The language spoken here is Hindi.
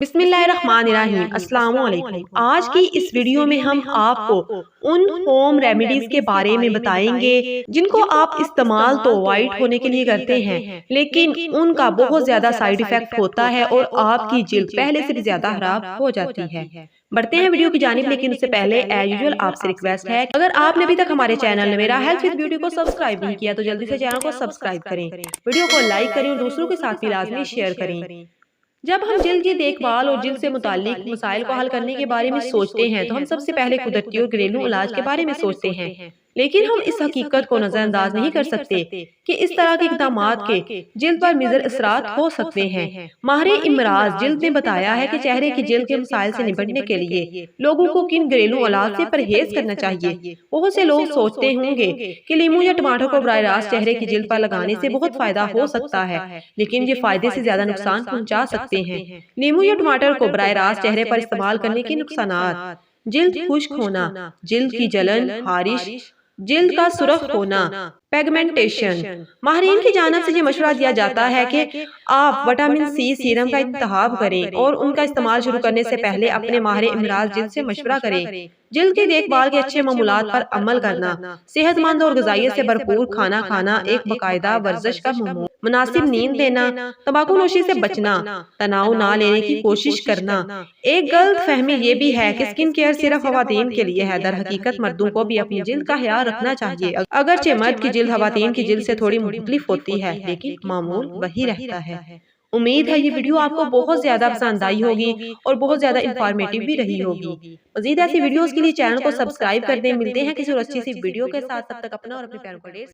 बिस्मिल्लाहिर्रहमानिर्रहीम अस्सलाम वालेकुम। आज की इस वीडियो में हम आपको उन होम रेमेडीज के बारे में बताएंगे जिनको आप इस्तेमाल तो वाइट होने के लिए करते हैं, लेकिन उनका बहुत ज्यादा साइड इफेक्ट होता है और आपकी जिल्द पहले से भी ज्यादा खराब हो जाती है। बढ़ते हैं वीडियो की जानिब, लेकिन उससे पहले एज यूजुअल आपसे रिक्वेस्ट है, अगर आपने अभी तक हमारे चैनल मेरा हेल्थ विद ब्यूटी को सब्सक्राइब नहीं किया तो जल्दी से चैनल को सब्सक्राइब करें, वीडियो को लाइक करें और दूसरों के साथ भी लाजमी शेयर करें। जब हम जिल्द की देखभाल और जिल्द से मुताल्लिक मसाइल को हल करने के बारे में सोचते हैं तो हम सबसे पहले कुदरती और घरेलू इलाज के बारे में सोचते हैं, लेकिन हम इस हकीकत को नजरअंदाज नहीं कर सकते कि इस तरह के इकदाम के जिल्द पर मुज़र असरात हो सकते हैं। माहिर इमराज जिल्द ने बताया है कि चेहरे की जिल्द के मसाइल से निपटने के लिए लोगों को किन घरेलू इलाज से परहेज करना चाहिए। बहुत से लोग सोचते होंगे कि नींबू या टमाटर को बराह रास्त चेहरे की जिल्द पर लगाने से बहुत फायदा हो सकता है, लेकिन ये फायदे से ज्यादा नुकसान पहुंचा सकते हैं। नींबू या टमाटर को बराह रास्त चेहरे पर इस्तेमाल करने के नुकसानात: जिल्द खुश्क होना, जिल्द की जलन, खारिश, जिल्द का सुर्ख होना, पेगमेंटेशन। माहिरीन की जानिब से ये मशवरा दिया जाता है कि आप विटामिन सी सीरम का इंतखाब करें और उनका इस्तेमाल शुरू करने से पहले अपने माहिर इमराज जिल्द से मशवरा करें। जिल्द की देखभाल के अच्छे मामूलात पर अमल करना, सेहतमंद और ग़िज़ाइयत से भरपूर खाना खाना, एक बाकायदा वर्जिश का मुनासिब नींद लेना, तंबाकू नोशी से बचना, तनाव ना लेने की कोशिश करना। एक गलत फहमी ये भी है कि स्किन केयर सिर्फ खवातीन के लिए है, दर हकीकत मर्दों को भी अपनी जिल्द का ख्याल रखना चाहिए। अगरचे मर्द की जिल्द खवातीन की जिल्द से थोड़ी मुख्तलिफ होती है, लेकिन मामूल वही रहता है। उम्मीद है ये वीडियो आपको बहुत ज्यादा पसंद आई होगी और बहुत ज्यादा इंफॉर्मेटिव भी रही होगी। मजीद ऐसी वीडियोस के लिए चैनल को सब्सक्राइब कर दें। मिलते हैं किसी और अच्छी सी वीडियो के साथ, तब तक अपना और अपने प्यारों को ढेर